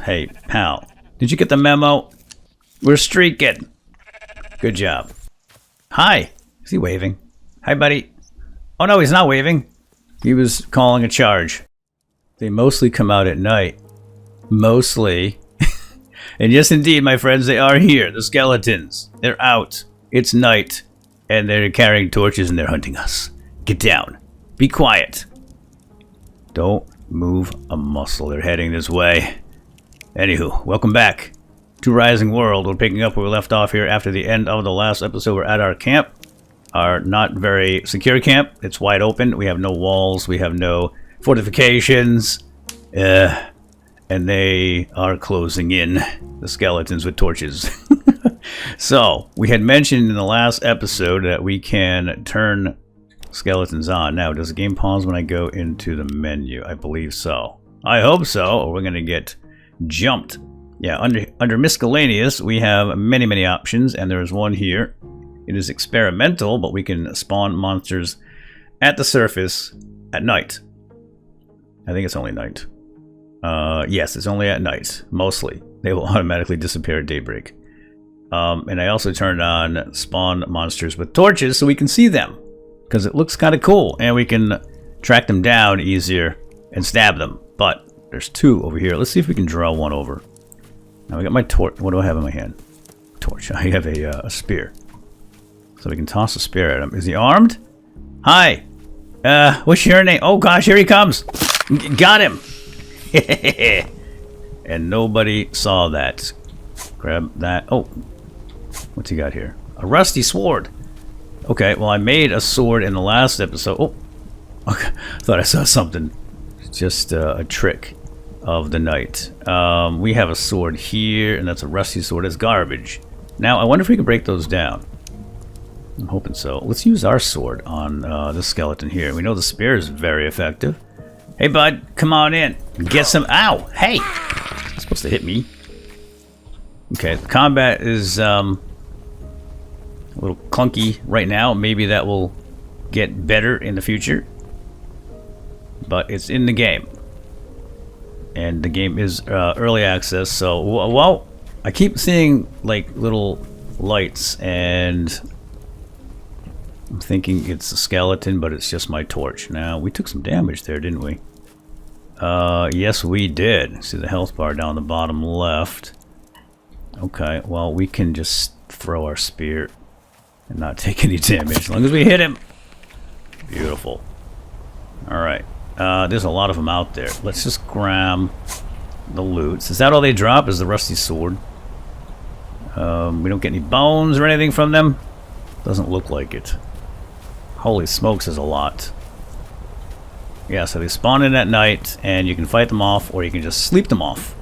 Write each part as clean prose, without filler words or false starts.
Hey, pal. Did you get the memo? We're streaking. Good job. Hi. Is he waving? Hi, buddy. Oh, no, he's not waving. He was calling a charge. They mostly come out at night. Mostly. And yes, indeed, my friends, they are here. The skeletons. They're out. It's night. And they're carrying torches and they're hunting us. Get down. Be quiet. Don't move a muscle. They're heading this way. Anywho, welcome back to Rising World. We're picking up where we left off here after the end of the last episode. We're at our camp. Our not very secure camp. It's wide open. We have no walls. We have no fortifications. And they are closing in. The skeletons with torches. So, we had mentioned in the last episode that we can turn skeletons on. Now, does the game pause when I go into the menu? I believe so. I hope so, or we're going to get jumped. Yeah, under miscellaneous, we have many options, and there's one here. It is experimental, but we can spawn monsters at the surface at night. I think it's only night. Yes, it's only at night, mostly. They will automatically disappear at daybreak. And I also turned on spawn monsters with torches so we can see them. Because it looks kind of cool, and we can track them down easier and stab them. But there's two over here. Let's see if we can draw one over. Now we got my torch. What do I have in my hand? Torch. I have a spear. So we can toss a spear at him. Is he armed? Hi. What's your name? Oh gosh, here he comes. Got him. And nobody saw that. Grab that. Oh. What's he got here? A rusty sword. Okay, well I made a sword in the last episode. Oh. Okay. I thought I saw something. Just a trick of the night. We have a sword here, and that's a rusty sword. It's garbage. Now, I wonder if we can break those down. I'm hoping so. Let's use our sword on this skeleton here. We know the spear is very effective. Hey, bud, come on in. Get some... Ow! Hey! You're supposed to hit me. Okay, the combat is a little clunky right now. Maybe that will get better in the future. But it's in the game. And the game is early access, so... Well, I keep seeing, like, little lights, and... I'm thinking it's a skeleton, but it's just my torch. Now, we took some damage there, didn't we? Yes, we did. See the health bar down the bottom left. Okay, well, we can just throw our spear and not take any damage as long as we hit him. Beautiful. Alright. There's a lot of them out there. Let's just grab the loot. Is that all they drop? Is the rusty sword? We don't get any bones or anything from them? Doesn't look like it. Holy smokes, is a lot. Yeah, so they spawn in at night, and you can fight them off, or you can just sleep them off.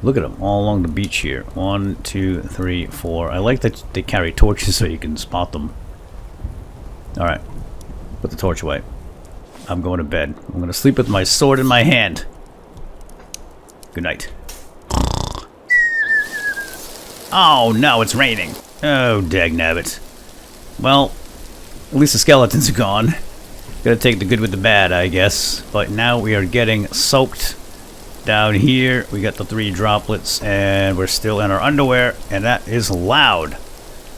Look at them, all along the beach here. 1, 2, 3, 4. I like that they carry torches so you can spot them. Alright. Put the torch away. I'm going to bed. I'm going to sleep with my sword in my hand. Good night. Oh, no, it's raining. Oh, dagnabbit. Well, at least the skeletons are gone. Gotta take the good with the bad, I guess. But now we are getting soaked down here. We got the 3 droplets, and we're still in our underwear, and that is loud.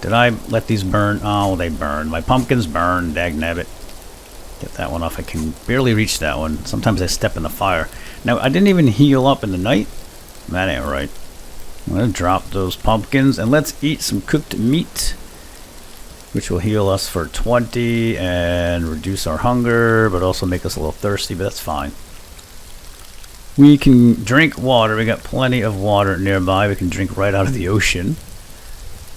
Did I let these burn? Oh, they burned. My pumpkins burned, dagnabbit. Get that one off. I can barely reach that one. Sometimes I step in the fire. Now, I didn't even heal up in the night. That ain't right. I'm gonna drop those pumpkins, and let's eat some cooked meat, which will heal us for 20 and reduce our hunger, but also make us a little thirsty, but that's fine. We can drink water. We got plenty of water nearby. We can drink right out of the ocean.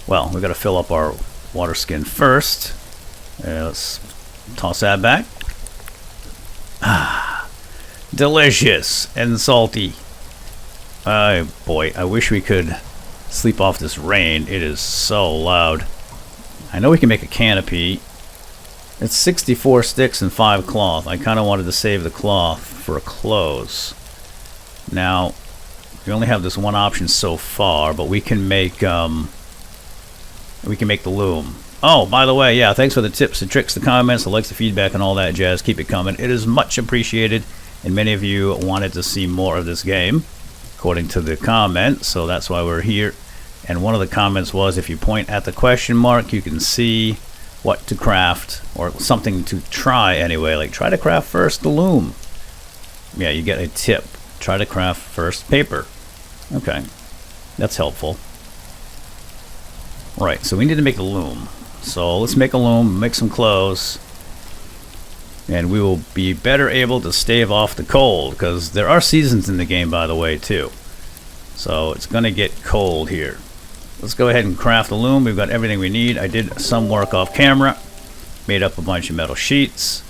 Well, we got to fill up our water skin first. Let's toss that back. Ah, delicious and salty. Oh boy, I wish we could sleep off this rain. It is so loud. I know we can make a canopy. It's 64 sticks and 5 cloth. I kind of wanted to save the cloth for clothes. Now, we only have this one option so far, but we can make the loom. Oh, by the way, yeah, thanks for the tips, the tricks, the comments, the likes, the feedback, and all that jazz. Keep it coming. It is much appreciated, and many of you wanted to see more of this game. according to the comment, so that's why we're here. And one of the comments was, if you point at the question mark, you can see what to craft, or something to try anyway. Like, try to craft first the loom. Yeah, you get a tip. Try to craft first paper. Okay, that's helpful. Right, so we need to make a loom. So let's make a loom, make some clothes, and we will be better able to stave off the cold, because there are seasons in the game, by the way, too. So it's going to get cold here. Let's go ahead and craft a loom. We've got everything we need. I did some work off camera, made up a bunch of metal sheets,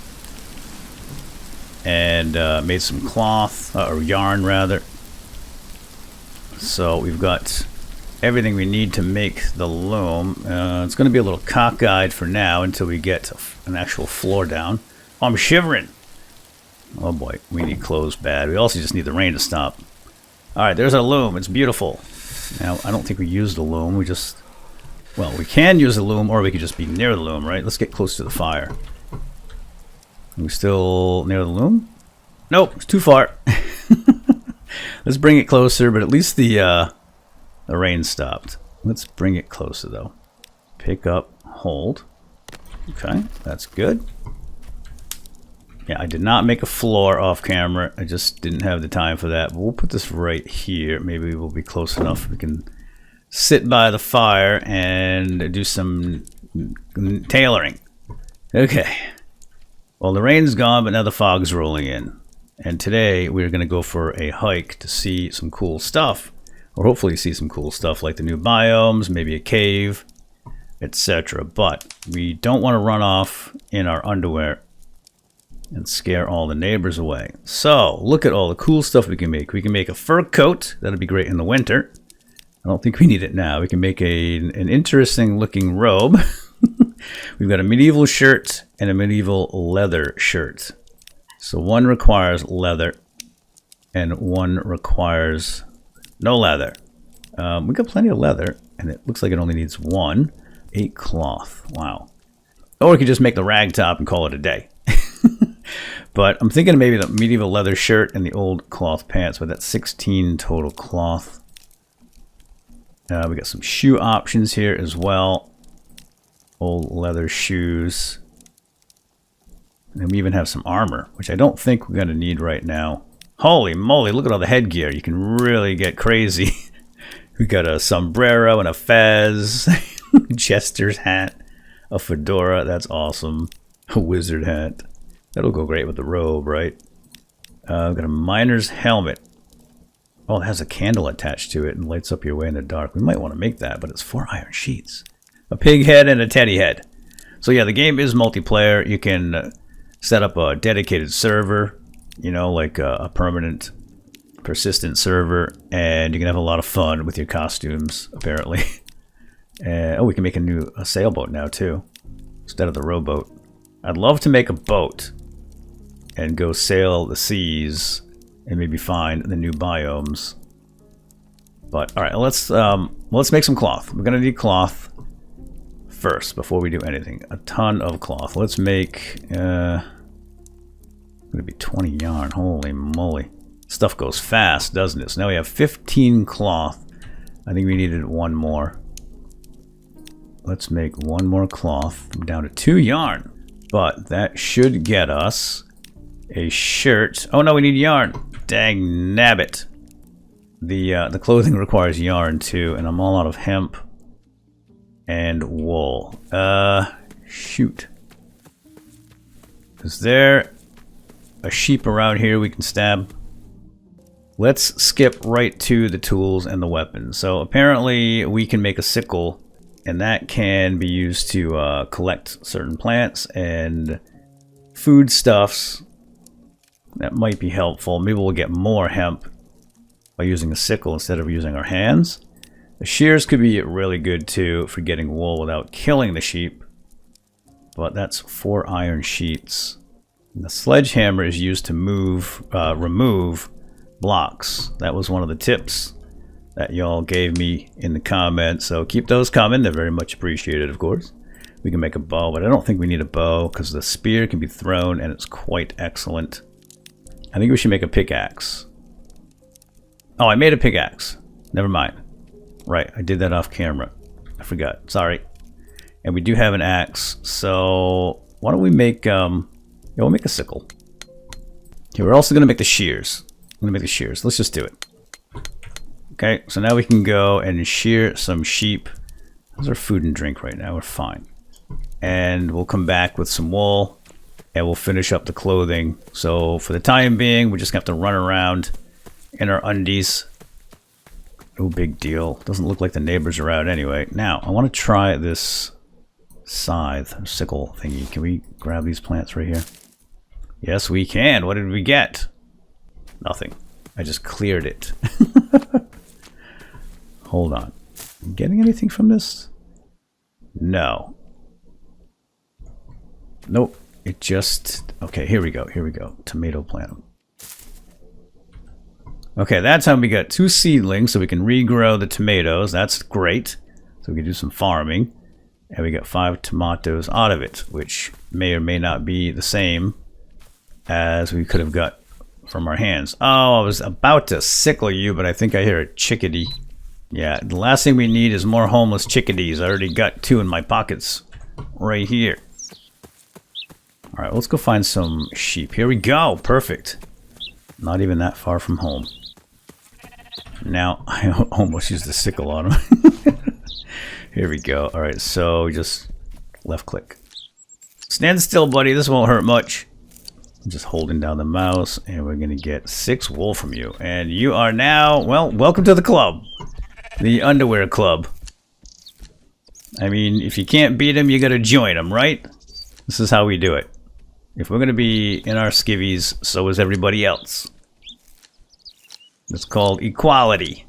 and made some cloth, or yarn rather. So we've got everything we need to make the loom. It's going to be a little cockeyed for now until we get an actual floor down. Oh, I'm shivering. Oh boy, we need clothes bad. We also just need the rain to stop. Alright, there's our loom. It's beautiful. Now, I don't think we use the loom. We just... Well, we can use the loom, or we could just be near the loom, right? Let's get close to the fire. Are we still near the loom? Nope, it's too far. Let's bring it closer, but at least the rain stopped. Let's bring it closer, though. Pick up, hold. Okay, that's good. Yeah, I did not make a floor off camera. I just didn't have the time for that. But we'll put this right here. Maybe we'll be close enough. We can sit by the fire and do some tailoring. Okay. Well, the rain's gone, but now the fog's rolling in. And today we're going to go for a hike to see some cool stuff. Or hopefully see some cool stuff like the new biomes, maybe a cave, etc. But we don't want to run off in our underwear and scare all the neighbors away. So, look at all the cool stuff we can make. We can make a fur coat. That'll be great in the winter. I don't think we need it now. We can make an interesting looking robe. We've got a medieval shirt and a medieval leather shirt. So one requires leather and one requires no leather. We got plenty of leather, and it looks like it only needs one. 8 cloth. Wow. Or we could just make the rag top and call it a day. But I'm thinking maybe the medieval leather shirt and the old cloth pants, but that's 16 total cloth. We got some shoe options here as well. Old leather shoes. And we even have some armor, which I don't think we're going to need right now. Holy moly, look at all the headgear. You can really get crazy. We got a sombrero and a fez, jester's hat, a fedora. That's awesome. A wizard hat. That'll go great with the robe, right? We've got a miner's helmet. Oh, it has a candle attached to it and lights up your way in the dark. We might want to make that, but it's 4 iron sheets. A pig head and a teddy head. So yeah, the game is multiplayer. You can set up a dedicated server, you know, like a permanent, persistent server, and you can have a lot of fun with your costumes, apparently. Oh, we can make a sailboat now, too, instead of the rowboat. I'd love to make a boat and go sail the seas and maybe find the new biomes. But all right, let's make some cloth. We're gonna need cloth first before we do anything. A ton of cloth. Let's make gonna be 20 yarn. Holy moly, stuff goes fast, doesn't it? So now we have 15 cloth. I think we needed one more. Let's make one more cloth. I'm down to 2 yarn, but that should get us a shirt. Oh no, we need yarn. Dang nabbit. The clothing requires yarn too, and I'm all out of hemp and wool. Shoot. Is there a sheep around here we can stab? Let's skip right to the tools and the weapons. So apparently we can make a sickle, and that can be used to collect certain plants and foodstuffs. That might be helpful. Maybe we'll get more hemp by using a sickle instead of using our hands. The shears could be really good too for getting wool without killing the sheep. But that's 4 iron sheets. And the sledgehammer is used to remove blocks. That was one of the tips that y'all gave me in the comments. So keep those coming. They're very much appreciated, of course. We can make a bow, but I don't think we need a bow because the spear can be thrown and it's quite excellent. I think we should make a pickaxe. Oh, I made a pickaxe. Never mind. Right, I did that off camera. I forgot. Sorry. And we do have an axe. So why don't we make yeah, we'll make a sickle. Okay, we're also gonna make the shears. I'm gonna make the shears. Let's just do it. Okay, so now we can go and shear some sheep. Those are food and drink right now. We're fine. And we'll come back with some wool and we'll finish up the clothing. So for the time being, we just have to run around in our undies. No big deal. Doesn't look like the neighbors are out anyway. Now, I want to try this scythe, sickle thingy. Can we grab these plants right here? Yes, we can. What did we get? Nothing. I just cleared it. Hold on. Am I getting anything from this? No. Nope. It just... Okay, here we go. Here we go. Tomato plant. Okay, that's how we got 2 seedlings, so we can regrow the tomatoes. That's great. So we can do some farming. And we got 5 tomatoes out of it, which may or may not be the same as we could have got from our hands. Oh, I was about to sickle you, but I think I hear a chickadee. Yeah, the last thing we need is more homeless chickadees. I already got 2 in my pockets right here. All right, let's go find some sheep. Here we go. Perfect. Not even that far from home. Now, I almost used the sickle on him. Here we go. All right, so just left click. Stand still, buddy. This won't hurt much. I'm just holding down the mouse, and we're going to get 6 wool from you. And you are now, well, welcome to the club. The underwear club. I mean, if you can't beat them, you got to join them, right? This is how we do it. If we're going to be in our skivvies, so is everybody else. It's called equality.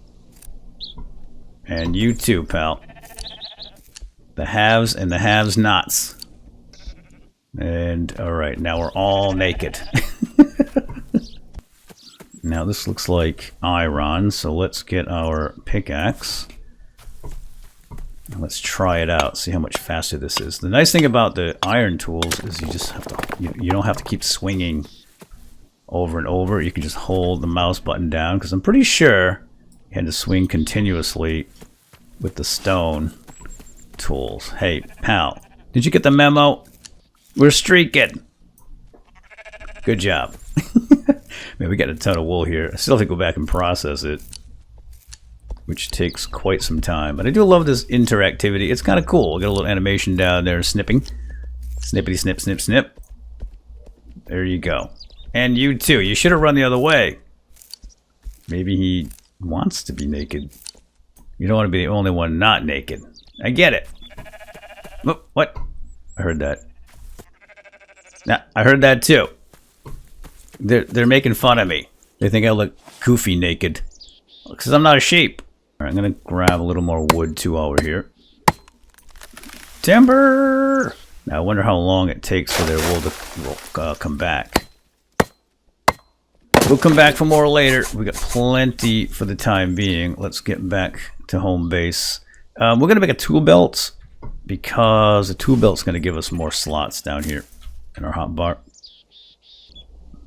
And you too, pal. The haves and the have-nots. And, alright, now we're all naked. Now this looks like iron, so let's get our pickaxe. Let's try it out, see how much faster this is. The nice thing about the iron tools is you just have to, you don't have to keep swinging over and over. You can just hold the mouse button down, because I'm pretty sure you had to swing continuously with the stone tools. Hey, pal, did you get the memo? We're streaking. Good job. Man, we got a ton of wool here. I still have to go back and process it, which takes quite some time. But I do love this interactivity. It's kind of cool. We got a little animation down there, snipping. Snippity snip, snip, snip. There you go. And you too. You should have run the other way. Maybe he wants to be naked. You don't want to be the only one not naked. I get it. Oh, what? I heard that. Yeah, I heard that too. They're making fun of me. They think I look goofy naked. Because I'm not a sheep. Alright, I'm going to grab a little more wood too while we're here. Timber! Now I wonder how long it takes for their wool to come back. We'll come back for more later. We got plenty for the time being. Let's get back to home base. We're going to make a tool belt, because the tool belt's going to give us more slots down here in our hotbar.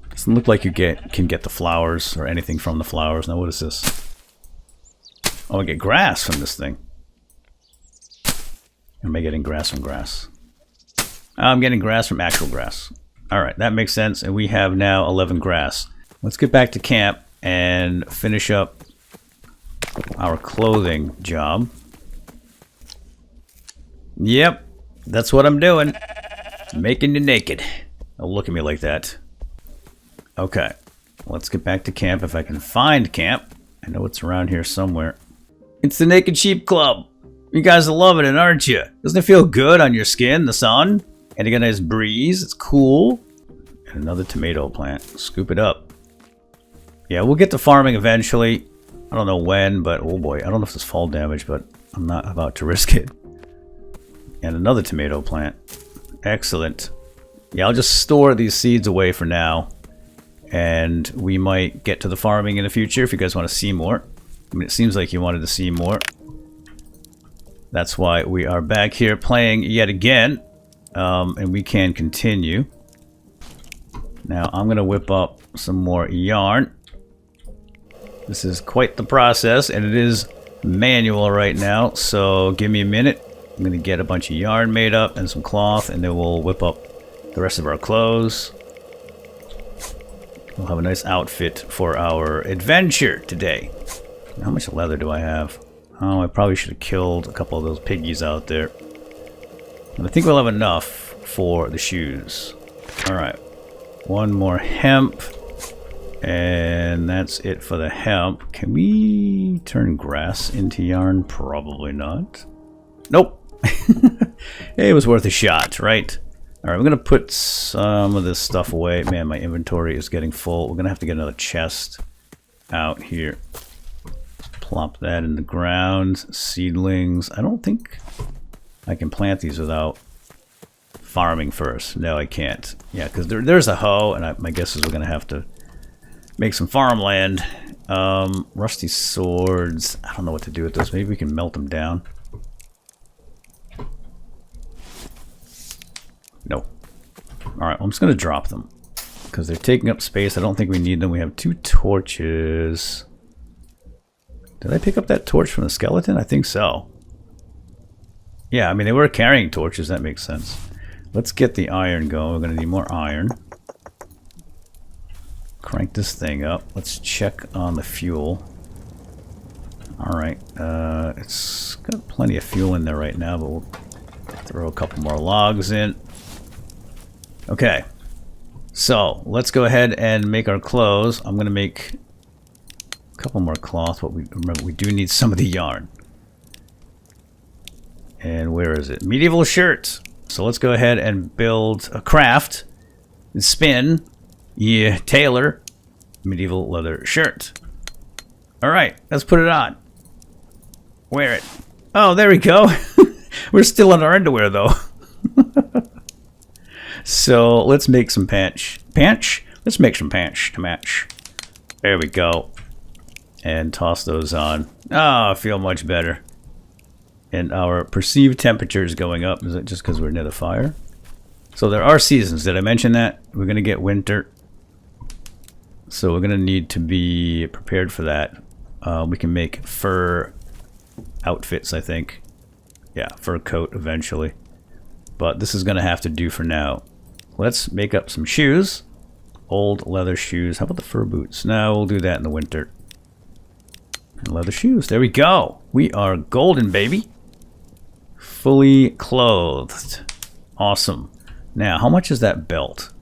Doesn't look like you can get the flowers or anything from the flowers. Now what is this? Oh, I get grass from this thing. Am I getting grass from grass? I'm getting grass from actual grass. Alright, that makes sense. And we have now 11 grass. Let's get back to camp and finish up our clothing job. Yep, that's what I'm doing. Making you naked. Don't look at me like that. Okay, let's get back to camp if I can find camp. I know it's around here somewhere. It's the Naked Sheep Club. You guys are loving it, aren't you? Doesn't it feel good on your skin, the sun? And you got a nice breeze, it's cool. And another tomato plant. Scoop it up. Yeah, we'll get to farming eventually. I don't know when, but oh boy, I don't know if there's fall damage, but I'm not about to risk it. And another tomato plant. Excellent. Yeah, I'll just store these seeds away for now. And we might get to the farming in the future if you guys want to see more. I mean, it seems like you wanted to see more. That's why we are back here playing yet again. And we can continue. Now, I'm going to whip up some more yarn. This is quite the process, and it is manual right now, so give me a minute. I'm going to get a bunch of yarn made up and some cloth, and then we'll whip up the rest of our clothes. We'll have a nice outfit for our adventure today. How much leather do I have? Oh, I probably should have killed a couple of those piggies out there. And I think we'll have enough for the shoes. Alright. One more hemp. And that's it for the hemp. Can we turn grass into yarn? Probably not. Nope. It was worth a shot, right? Alright, we're going to put some of this stuff away. Man, my inventory is getting full. We're going to have to get another chest out here. Plop that in the ground. Seedlings. I don't think I can plant these without farming first. No, I can't. Yeah, because there's a hoe, and my guess is we're going to have to make some farmland. Rusty swords. I don't know what to do with those. Maybe we can melt them down. No. Alright, well, I'm just going to drop them. Because they're taking up space. I don't think we need them. We have 2 torches. Did I pick up that torch from the skeleton? I think so. Yeah, I mean, they were carrying torches. That makes sense. Let's get the iron going. We're going to need more iron. Crank this thing up. Let's check on the fuel. Alright. It's got plenty of fuel in there right now, but we'll throw a couple more logs in. Okay. So, let's go ahead and make our clothes. I'm going to make couple more cloth, but remember we do need some of the yarn. And where is it? Medieval shirts. So let's go ahead and build a craft and spin. Yeah, tailor medieval leather shirt. Alright, let's put it on. Wear it. Oh, there we go. We're still in our underwear though. So let's make some pants. Pants? Let's make some pants to match. There we go. And toss those on. Oh, I feel much better. And our perceived temperature is going up. Is it just because we're near the fire? So there are seasons. Did I mention that? We're going to get winter. So we're going to need to be prepared for that. We can make fur outfits, I think. Yeah, fur coat eventually. But this is going to have to do for now. Let's make up some shoes. Old leather shoes. How about the fur boots? No, we'll do that in the winter. And leather shoes. There we go. We are golden, baby. Fully clothed. Awesome. Now, how much is that belt?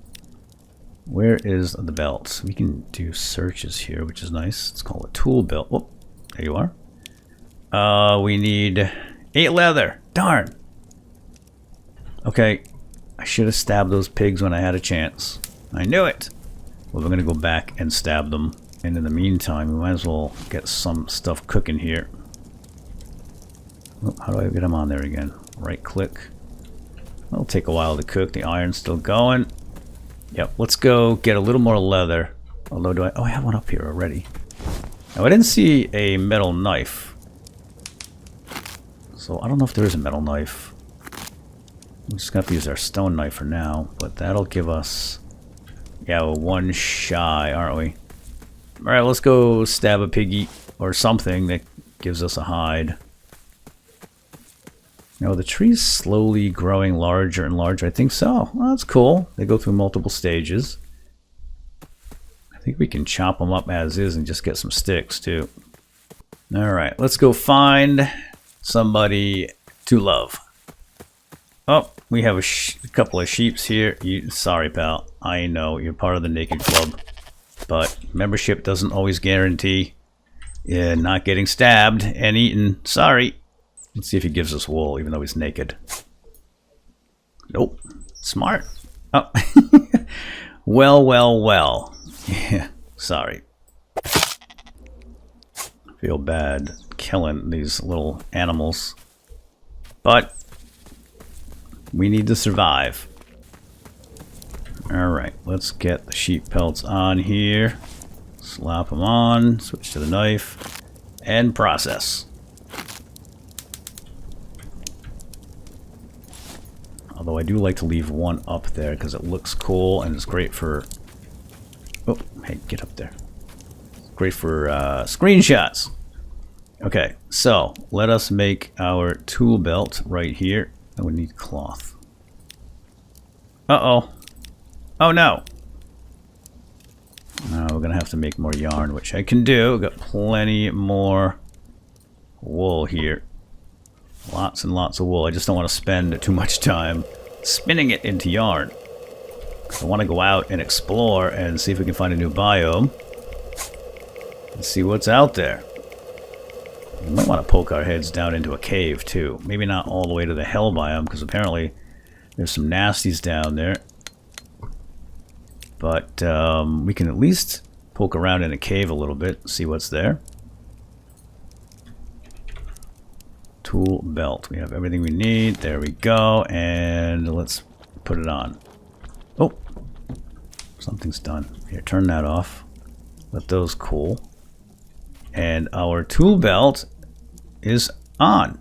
Where is the belt? We can do searches here, which is nice. It's called a tool belt. Oh, there you are. We need 8 leather. Darn. Okay. I should have stabbed those pigs when I had a chance. I knew it. Well, we're going to go back and stab them. And in the meantime, we might as well get some stuff cooking here. Oh, how do I get them on there again? Right click. It'll take a while to cook. The iron's still going. Yep, let's go get a little more leather. Although, do I... Oh, I have one up here already. Now, I didn't see a metal knife. So, I don't know if there is a metal knife. We're just going to have to use our stone knife for now. But that'll give us... Yeah, we're 1 shy, aren't we? Alright, let's go stab a piggy or something that gives us a hide. Now, the tree's slowly growing larger and larger. I think so. Well, that's cool. They go through multiple stages. I think we can chop them up as is and just get some sticks, too. Alright, let's go find somebody to love. Oh, we have a couple of sheeps here. Sorry, pal. I know, you're part of the Naked Club. But membership doesn't always guarantee not getting stabbed and eaten. Sorry. Let's see if he gives us wool, even though he's naked. Nope. Smart. Oh. Well, well, well. Yeah. Sorry. I feel bad killing these little animals. But we need to survive. Alright, let's get the sheep pelts on here. Slap them on, switch to the knife, and process. Although I do like to leave one up there because it looks cool and it's great for... Oh, hey, get up there. Great for screenshots. Okay, so let us make our tool belt right here. And we need cloth. Uh-oh. Oh no. We're going to have to make more yarn, which I can do. We've got plenty more wool here. Lots and lots of wool. I just don't want to spend too much time spinning it into yarn. I want to go out and explore and see if we can find a new biome. And see what's out there. We might want to poke our heads down into a cave too. Maybe not all the way to the hell biome, because apparently there's some nasties down there. But we can at least poke around in a cave a little bit, see what's there. Tool belt. We have everything we need. There we go. And let's put it on. Oh, something's done. Here, turn that off. Let those cool. And our tool belt is on.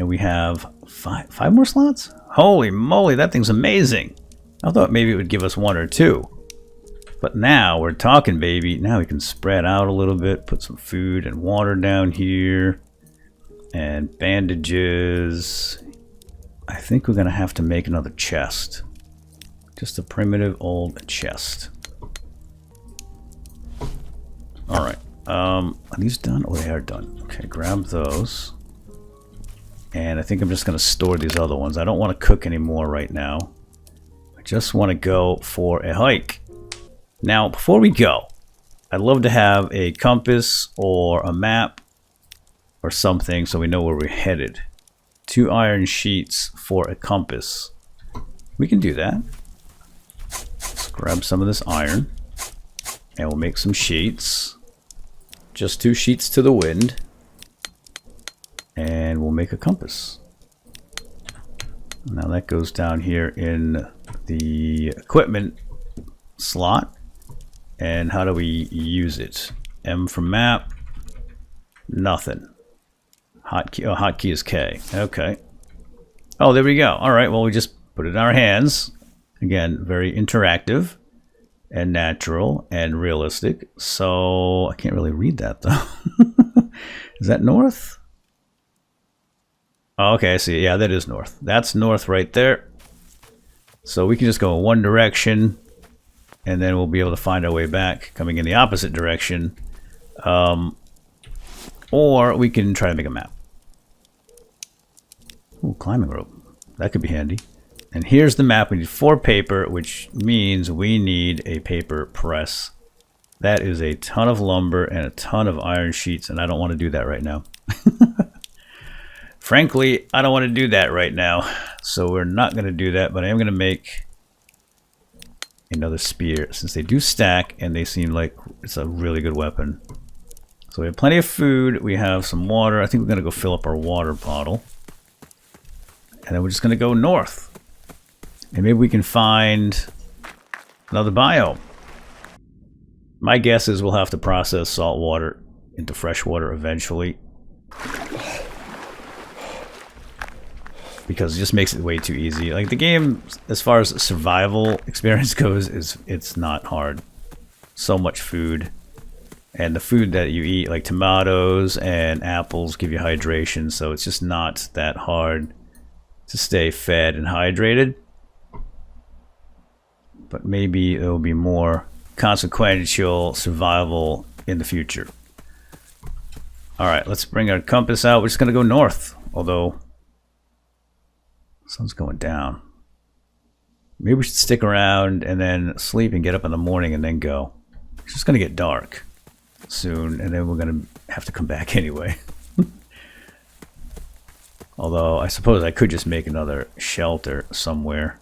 And we have five more slots? Holy moly, that thing's amazing. I thought maybe it would give us 1 or 2. But now we're talking, baby. Now we can spread out a little bit, put some food and water down here. And bandages. I think we're going to have to make another chest. Just a primitive old chest. Alright. Are these done? Oh, they are done. Okay, grab those. And I think I'm just going to store these other ones. I don't want to cook anymore right now. I just want to go for a hike. Now, before we go, I'd love to have a compass or a map or something so we know where we're headed. 2 iron sheets for a compass. We can do that. Let's grab some of this iron and we'll make some sheets. Just 2 sheets to the wind. And we'll make a compass. Now that goes down here in the equipment slot. And how do we use it? M for map. Nothing. Hotkey is K. Okay. Oh, there we go. All right. Well, we just put it in our hands. Again, very interactive and natural and realistic. So I can't really read that though. Is that north? Oh, okay, I see. Yeah, that is north. That's north right there. So we can just go in one direction. And then we'll be able to find our way back coming in the opposite direction. Or we can try to make a map. Ooh, climbing rope. That could be handy. And here's the map. We need 4 paper, which means we need a paper press. That is a ton of lumber and a ton of iron sheets, and I don't want to do that right now. Frankly, I don't want to do that right now. So we're not going to do that, but I am going to make another spear, since they do stack and they seem like it's a really good weapon. So we have plenty of food. We have some water. I think we're going to go fill up our water bottle. And then we're just going to go north. And maybe we can find another biome. My guess is we'll have to process salt water into fresh water eventually. Because it just makes it way too easy. Like the game, as far as survival experience goes, it's not hard. So much food. And the food that you eat, like tomatoes and apples, give you hydration. So it's just not that hard to stay fed and hydrated. But maybe there will be more consequential survival in the future. Alright, let's bring our compass out. We're just going to go north. Although sun's going down. Maybe we should stick around and then sleep and get up in the morning and then go. It's just going to get dark soon, and then we're going to have to come back anyway. Although I suppose I could just make another shelter somewhere.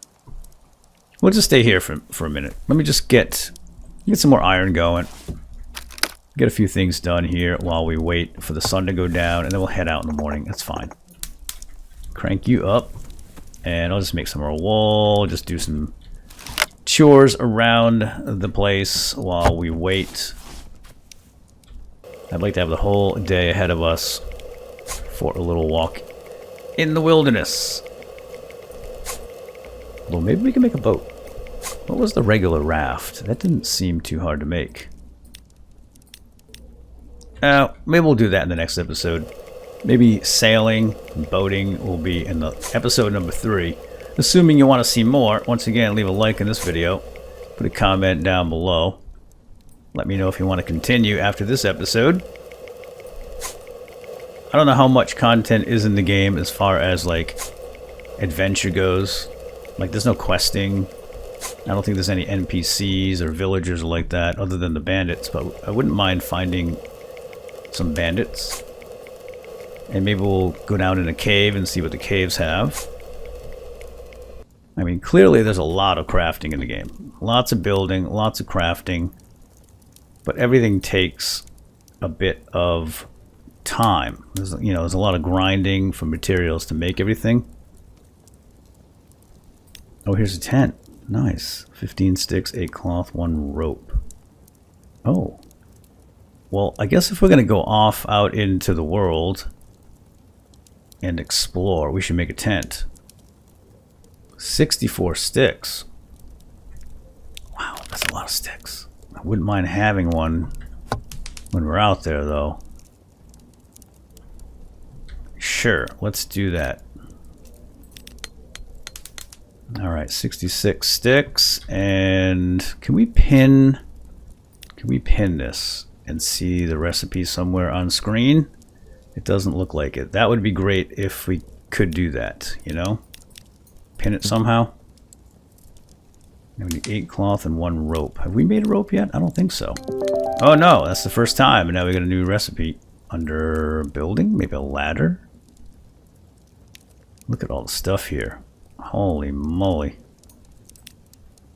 We'll just stay here for a minute. Let me just get some more iron going. Get a few things done here while we wait for the sun to go down, and then we'll head out in the morning. That's fine. Crank you up. And I'll just make some more wool, just do some chores around the place while we wait. I'd like to have the whole day ahead of us for a little walk in the wilderness. Well, maybe we can make a boat. What was the regular raft? That didn't seem too hard to make. Maybe we'll do that in the next episode. Maybe sailing, boating will be in the episode number 3. Assuming you want to see more, once again, leave a like in this video. Put a comment down below. Let me know if you want to continue after this episode. I don't know how much content is in the game as far as, like, adventure goes. Like, there's no questing. I don't think there's any NPCs or villagers like that other than the bandits, but I wouldn't mind finding some bandits. And maybe we'll go down in a cave and see what the caves have. I mean, clearly there's a lot of crafting in the game. Lots of building, lots of crafting. But everything takes a bit of time. There's a lot of grinding for materials to make everything. Oh, here's a tent. Nice. 15 sticks, 8 cloth, 1 rope. Oh. Well, I guess if we're going to go off out into the world and explore, we should make a tent. 64 sticks. Wow, that's a lot of sticks. I wouldn't mind having one when we're out there, though. Sure, let's do that. Alright, 66 sticks. And can we pin this and see the recipe somewhere on screen? It doesn't look like it. That would be great if we could do that, you know? Pin it somehow. And we need 8 cloth and 1 rope. Have we made a rope yet? I don't think so. Oh no, that's the first time. And now we got a new recipe. Under building? Maybe a ladder? Look at all the stuff here. Holy moly.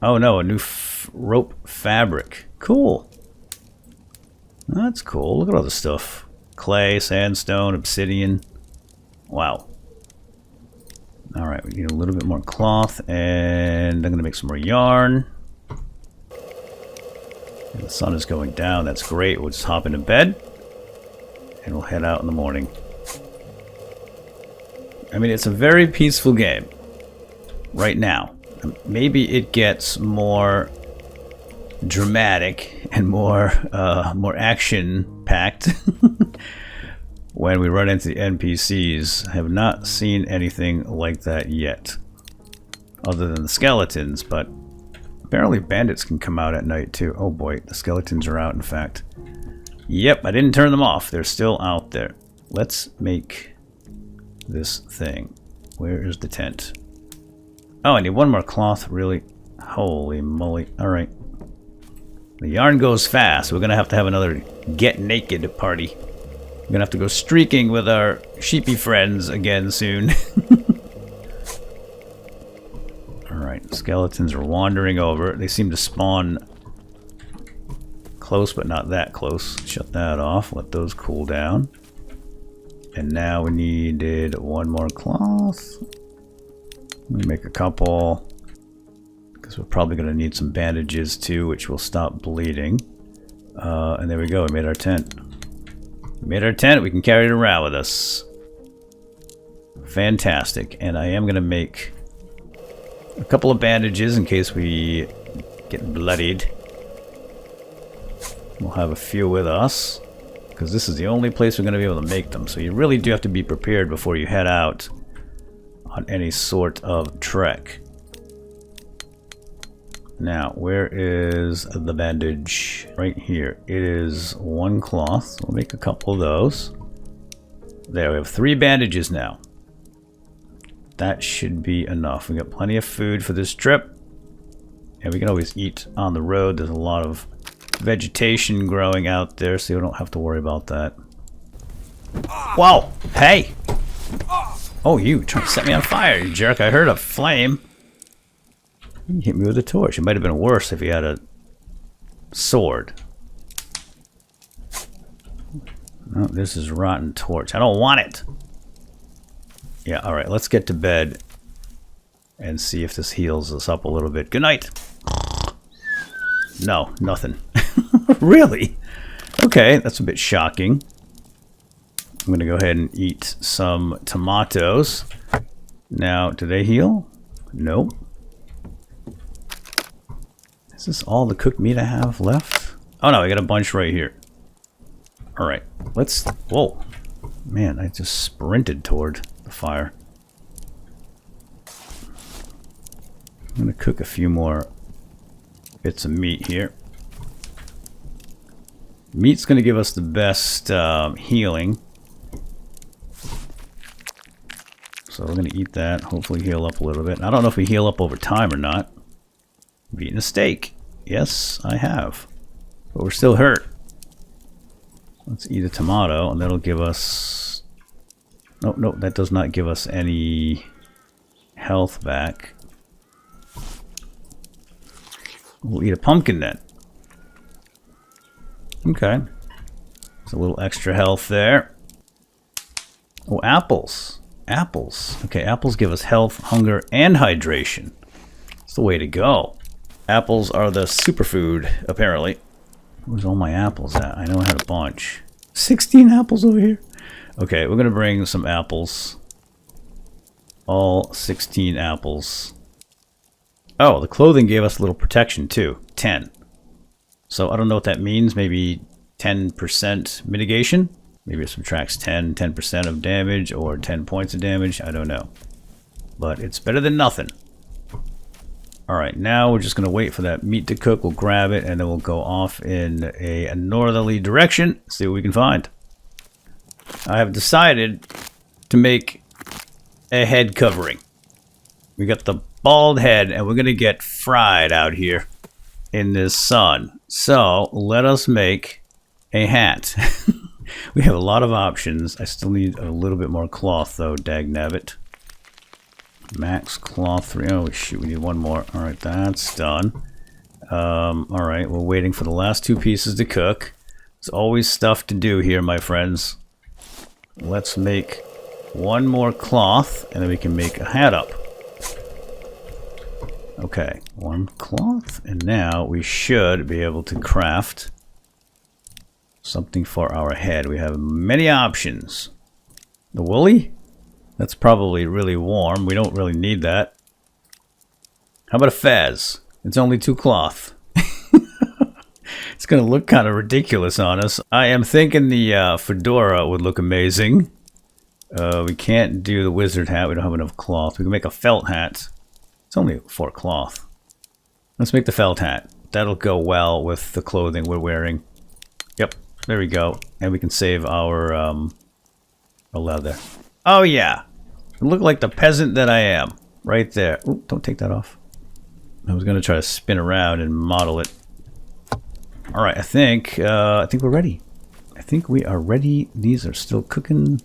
Oh no, a new rope fabric. Cool. That's cool. Look at all the stuff. Clay, sandstone, obsidian. Wow. Alright, we need a little bit more cloth, and I'm going to make some more yarn. And the sun is going down. That's great. We'll just hop into bed, and we'll head out in the morning. I mean, it's a very peaceful game right now. Maybe it gets more dramatic and more action-packed when we run into the NPCs. I have not seen anything like that yet, other than the skeletons, but apparently bandits can come out at night too. Oh boy, the skeletons are out, in fact. Yep, I didn't turn them off. They're still out there. Let's make this thing. Where is the tent? Oh, I need 1 more cloth, really? Holy moly. Alright. The yarn goes fast. We're going to have another get naked party. We're going to have to go streaking with our sheepy friends again soon. Alright, skeletons are wandering over. They seem to spawn close, but not that close. Shut that off. Let those cool down. And now we needed 1 more cloth. Let me make a couple, because we're probably going to need some bandages too, which will stop bleeding. And there we go. We made our tent. We made our tent. We can carry it around with us. Fantastic. And I am going to make a couple of bandages in case we get bloodied. We'll have a few with us, because this is the only place we're going to be able to make them. So you really do have to be prepared before you head out on any sort of trek. Now, where is the bandage? Right here. It is 1 cloth. We'll make a couple of those. There, we have 3 bandages now. That should be enough. We got plenty of food for this trip. And we can always eat on the road. There's a lot of vegetation growing out there, so you don't have to worry about that. Whoa! Hey! Oh, you trying to set me on fire, you jerk. I heard a flame. You hit me with a torch. It might have been worse if you had a sword. Oh, this is rotten torch. I don't want it. Yeah, alright, let's get to bed and see if this heals us up a little bit. Good night. No, nothing. Really? Okay, that's a bit shocking. I'm going to go ahead and eat some tomatoes. Now, do they heal? Nope. Is this all the cooked meat I have left? Oh no, I got a bunch right here. Alright, let's... Whoa. Man, I just sprinted toward the fire. I'm gonna cook a few more bits of meat here. Meat's gonna give us the best healing. So we're gonna eat that, hopefully heal up a little bit. I don't know if we heal up over time or not. I've eaten a steak. Yes, I have. But we're still hurt. Let's eat a tomato, and that'll give us... Oh, no, that does not give us any health back. We'll eat a pumpkin then. Okay. There's a little extra health there. Oh, apples. Apples. Okay, apples give us health, hunger, and hydration. That's the way to go. Apples are the superfood, apparently. Where's all my apples at? I know I had a bunch. 16 apples over here. Okay, we're gonna bring some apples. All 16 apples. Oh, the clothing gave us a little protection too. 10. So I don't know what that means. Maybe 10% mitigation? Maybe it subtracts 10% of damage or 10 points of damage. I don't know. But it's better than nothing. Alright, now we're just going to wait for that meat to cook. We'll grab it and then we'll go off in a northerly direction. See what we can find. I have decided to make a head covering. We got the bald head and we're going to get fried out here in this sun. So let us make a hat. We have a lot of options. I still need a little bit more cloth though, dagnabbit. Max cloth 3. Oh shoot, we need one more. Alright, that's done. Alright, we're waiting for the last 2 pieces to cook. There's always stuff to do here, my friends. Let's make one more cloth and then we can make a hat up. Okay, 1 cloth, and now we should be able to craft something for our head. We have many options. The woolly? That's probably really warm. We don't really need that. How about a fez? It's only 2 cloth. It's going to look kind of ridiculous on us. I am thinking the fedora would look amazing. We can't do the wizard hat. We don't have enough cloth. We can make a felt hat. It's only 4 cloth. Let's make the felt hat. That'll go well with the clothing we're wearing. Yep, there we go. And we can save our leather. Oh yeah, I look like the peasant that I am. Right there. Ooh, don't take that off. I was going to try to spin around and model it. Alright, I think we're ready. I think we are ready. These are still cooking.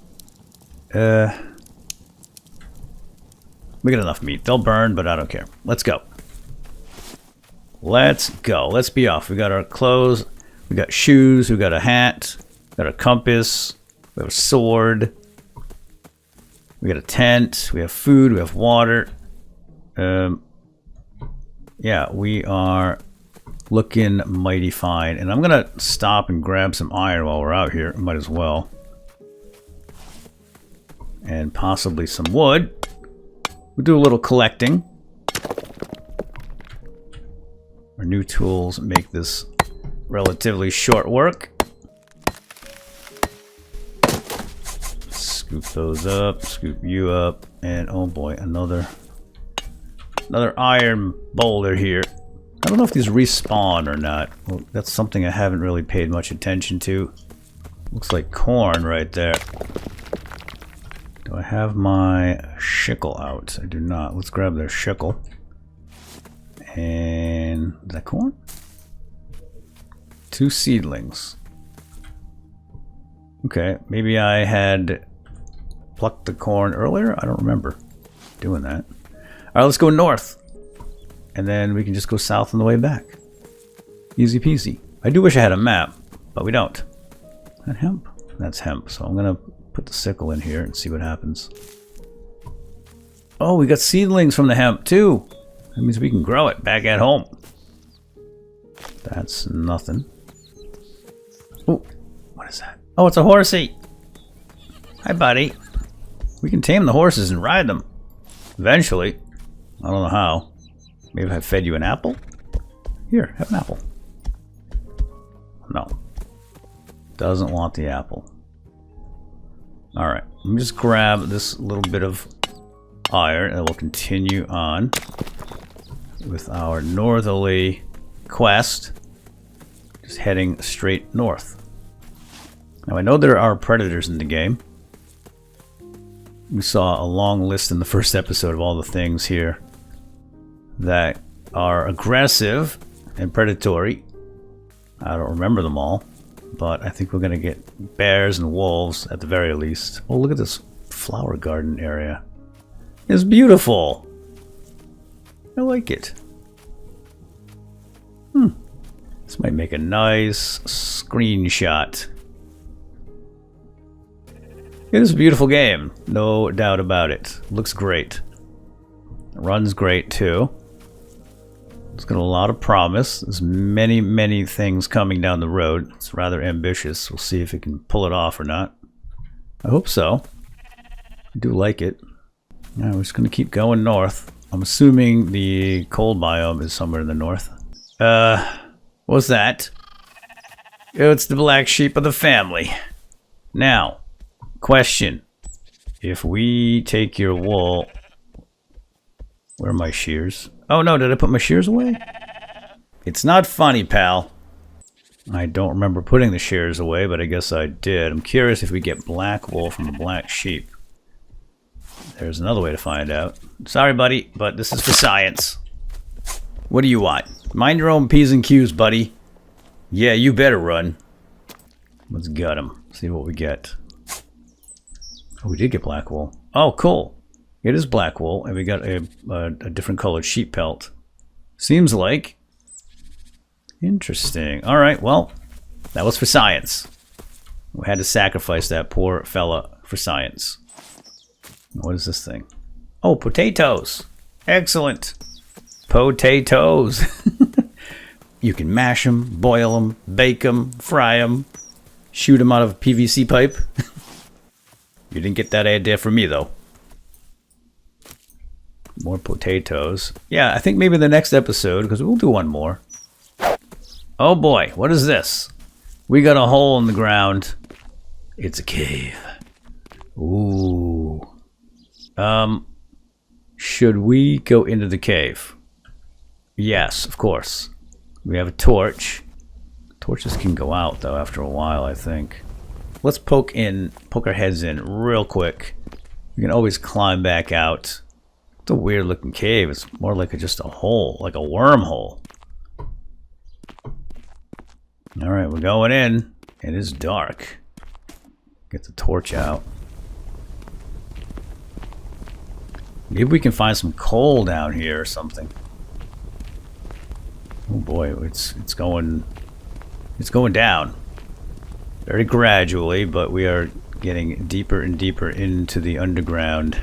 We got enough meat. They'll burn, but I don't care. Let's go. Let's go. Let's be off. We got our clothes. We got shoes. We got a hat. We got a compass. We have a sword. We got a tent. We have food. We have water. Yeah, we are looking mighty fine. And I'm going to stop and grab some iron while we're out here. Might as well. And possibly some wood. We'll do a little collecting. Our new tools make this relatively short work. Scoop those up, scoop you up, and oh boy, another iron boulder here. I don't know if these respawn or not. Well, that's something I haven't really paid much attention to. Looks like corn right there. Do I have my shickle out? I do not. Let's grab their shickle. And is that corn? 2 seedlings. Okay, maybe I had plucked the corn earlier. I don't remember doing that. All right, let's go north. And then we can just go south on the way back. Easy peasy. I do wish I had a map, but we don't. Is that hemp? That's hemp. So I'm going to put the sickle in here and see what happens. Oh, we got seedlings from the hemp too. That means we can grow it back at home. That's nothing. Oh, what is that? Oh, it's a horsey. Hi, buddy. We can tame the horses and ride them. Eventually. I don't know how. Maybe if I fed you an apple? Here, have an apple. No. Doesn't want the apple. Alright, let me just grab this little bit of iron and we'll continue on with our northerly quest. Just heading straight north. Now I know there are predators in the game. We saw a long list in the first episode of all the things here that are aggressive and predatory. I don't remember them all, but I think we're going to get bears and wolves at the very least. Oh, look at this flower garden area. It's beautiful. I like it. This might make a nice screenshot. It is a beautiful game, no doubt about it. Looks great. Runs great too. It's got a lot of promise. There's many things coming down the road. It's rather ambitious. We'll see if it can pull it off or not. I hope so. I do like it. Yeah, we're just going to keep going north. I'm assuming the cold biome is somewhere in the north. What's that? Oh, it's the black sheep of the family. Now, question. If we take your wool... Where are my shears? Oh no, did I put my shears away? It's not funny, pal. I don't remember putting the shears away, but I guess I did. I'm curious if we get black wool from the black sheep. There's another way to find out. Sorry, buddy, but this is for science. What do you want? Mind your own P's and Q's, buddy. Yeah, you better run. Let's gut him. See what we get. Oh, we did get black wool. Oh, cool. It is black wool, and we got a different colored sheep pelt. Seems like. Interesting. Alright, well, that was for science. We had to sacrifice that poor fella for science. What is this thing? Oh, potatoes. Excellent. Potatoes. You can mash them, boil them, bake them, fry them, shoot them out of a PVC pipe. You didn't get that idea from me, though. More potatoes. Yeah, I think maybe the next episode, because we'll do one more. Oh boy, what is this? We got a hole in the ground. It's a cave. Ooh. Should we go into the cave? Yes, of course. We have a torch. Torches can go out, though, after a while, I think. Let's poke our heads in real quick. We can always climb back out. It's a weird looking cave. It's more like just a hole, like a wormhole. Alright, we're going in. It is dark. Get the torch out. Maybe we can find some coal down here or something. Oh boy, it's going down. Very gradually, but we are getting deeper and deeper into the underground.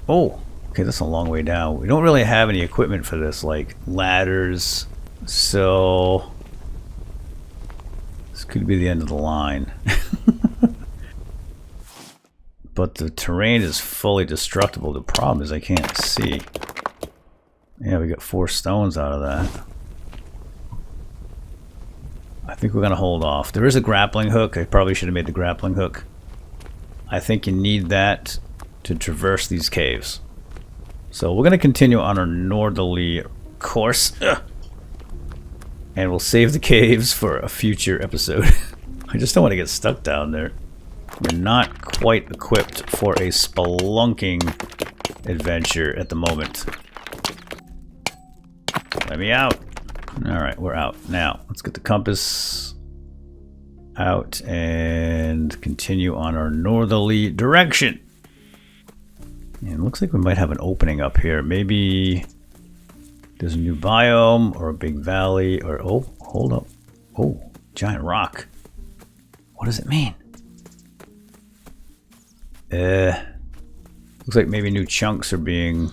Oh, okay, that's a long way down. We don't really have any equipment for this, like ladders, so this could be the end of the line. But the terrain is fully destructible. The problem is I can't see. Yeah, we got 4 stones out of that. I think we're going to hold off. There is a grappling hook. I probably should have made the grappling hook. I think you need that to traverse these caves. So we're going to continue on our northerly course. And we'll save the caves for a future episode. I just don't want to get stuck down there. We're not quite equipped for a spelunking adventure at the moment. Let me out. Alright, we're out. Now, let's get the compass out and continue on our northerly direction. And it looks like we might have an opening up here. Maybe there's a new biome or a big valley or... Oh, hold up. Oh, giant rock. What does it mean? Looks like maybe new chunks are being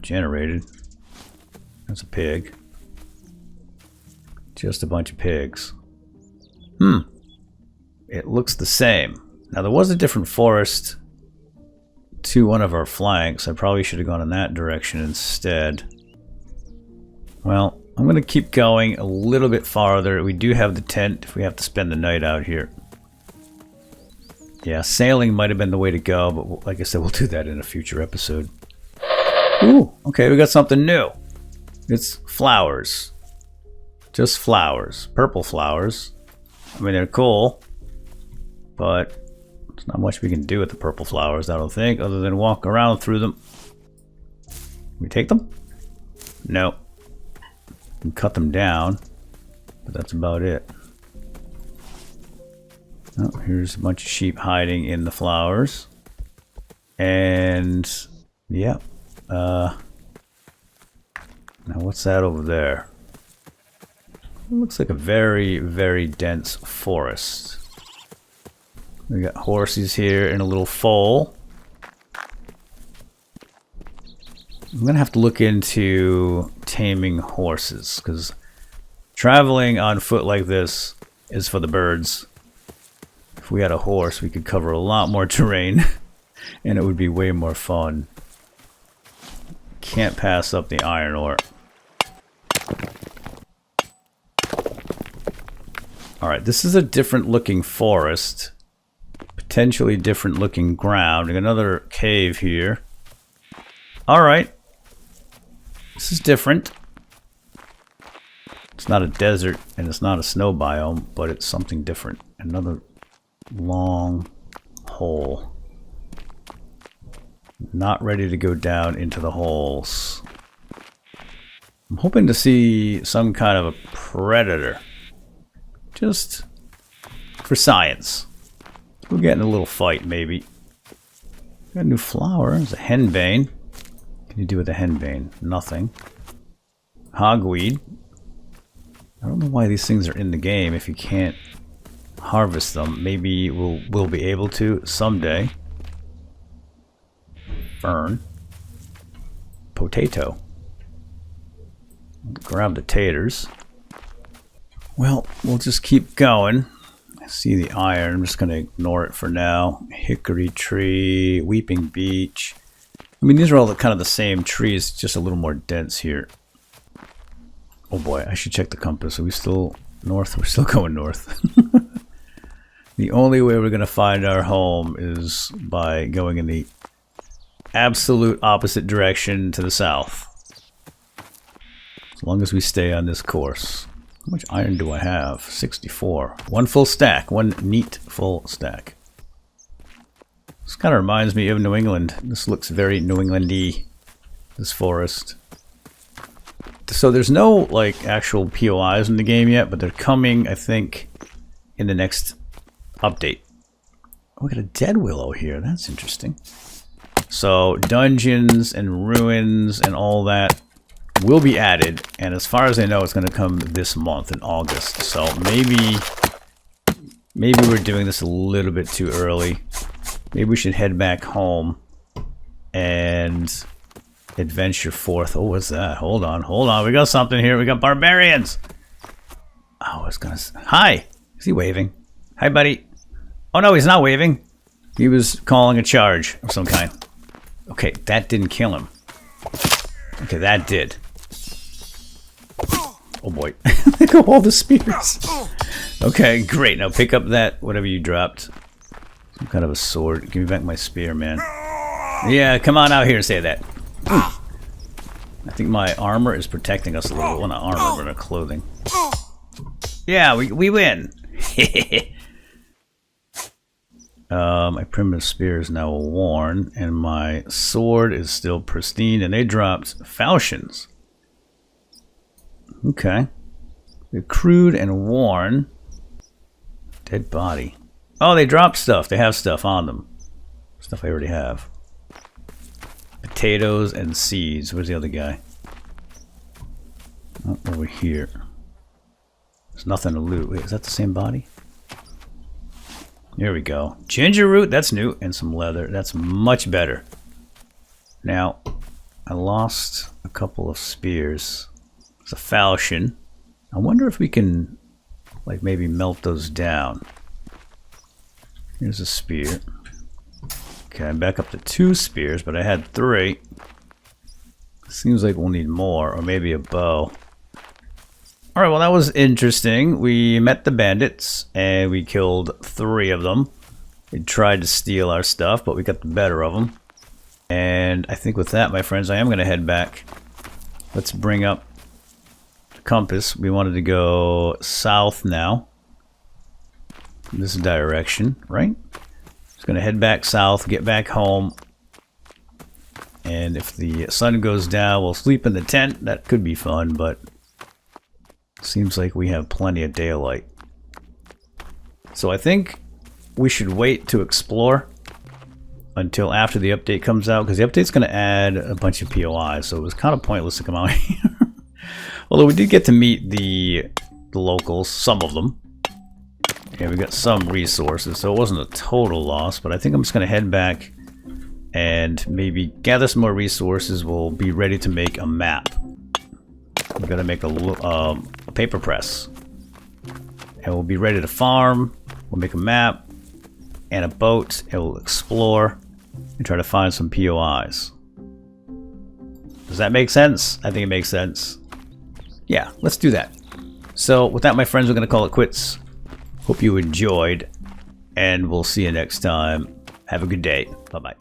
generated. That's a pig. Just a bunch of pigs. It looks the same. Now there was a different forest to one of our flanks. I probably should have gone in that direction instead. Well, I'm going to keep going a little bit farther. We do have the tent if we have to spend the night out here. Yeah, sailing might have been the way to go, but like I said, we'll do that in a future episode. Ooh, okay, we got something new. It's flowers. Just flowers. Purple flowers. I mean, they're cool, but there's not much we can do with the purple flowers, I don't think, other than walk around through them. Can we take them? No. We can cut them down, but that's about it. Oh, here's a bunch of sheep hiding in the flowers. And, yeah. Now what's that over there? It looks like a very, very dense forest. We got horses here in a little foal. I'm going to have to look into taming horses, because traveling on foot like this is for the birds. If we had a horse, we could cover a lot more terrain, and it would be way more fun. Can't pass up the iron ore. Alright, this is a different looking forest. Potentially different looking ground. We got another cave here. Alright. This is different. It's not a desert and it's not a snow biome, but it's something different. Another long hole. Not ready to go down into the holes. I'm hoping to see some kind of a predator. Just for science. We'll get in a little fight, maybe. Got a new flower. There's a henbane. What can you do with a henbane? Nothing. Hogweed. I don't know why these things are in the game if you can't harvest them. Maybe we'll be able to someday. Fern. Potato. Grab the taters. Well, we'll just keep going. I see the iron. I'm just going to ignore it for now. Hickory tree, weeping beech. I mean, these are all kind of the same trees, just a little more dense here. Oh boy, I should check the compass. Are we still north? We're still going north. The only way we're going to find our home is by going in the absolute opposite direction to the south. As long as we stay on this course. How much iron do I have? 64. One full stack. One neat full stack. This kind of reminds me of New England. This looks very New England-y. This forest. So there's no like actual POIs in the game yet, but they're coming, I think, in the next update. Oh, we got a dead willow here. That's interesting. So dungeons and ruins and all that will be added, and as far as I know, it's going to come this month in August. So maybe we're doing this a little bit too early. Maybe we should head back home and adventure forth. Oh, what's that? Hold on. We got something here. We got barbarians. Oh, I was gonna. Hi. Is he waving? Hi, buddy. Oh no, he's not waving. He was calling a charge of some kind. Okay, that didn't kill him. Okay, that did. Oh boy. Look at all the spears. Okay, great. Now pick up that, whatever you dropped. Some kind of a sword. Give me back my spear, man. Yeah, come on out here and say that. I think my armor is protecting us a little. Well, not armor, but our clothing. Yeah, we win. My primitive spear is now worn, and my sword is still pristine, and they dropped falchions. Okay. They're crude and worn. Dead body. Oh, they dropped stuff. They have stuff on them. Stuff I already have. Potatoes and seeds. Where's the other guy? Oh, over here. There's nothing to loot. Wait, is that the same body? There we go. Ginger root, that's new. And some leather. That's much better. Now, I lost a couple of spears. It's a falchion. I wonder if we can, like, maybe melt those down. Here's a spear. Okay, I'm back up to 2 spears, but I had 3. Seems like we'll need more, or maybe a bow. Alright, well that was interesting. We met the bandits and we killed 3 of them. They tried to steal our stuff, but we got the better of them. And I think with that, my friends, I am going to head back. Let's bring up the compass. We wanted to go south now. This direction, right? Just going to head back south, get back home. And if the sun goes down, we'll sleep in the tent. That could be fun, but seems like we have plenty of daylight. So I think we should wait to explore until after the update comes out, because the update's going to add a bunch of POIs, so it was kind of pointless to come out here. Although we did get to meet the locals, some of them. And we got some resources, so it wasn't a total loss, but I think I'm just going to head back and maybe gather some more resources. We'll be ready to make a map. We're going to make a paper press. And we'll be ready to farm. We'll make a map and a boat, and we'll explore and try to find some POIs. Does that make sense? I think it makes sense. Yeah, let's do that. So with that, my friends, we're going to call it quits. Hope you enjoyed, and we'll see you next time. Have a good day. Bye-bye.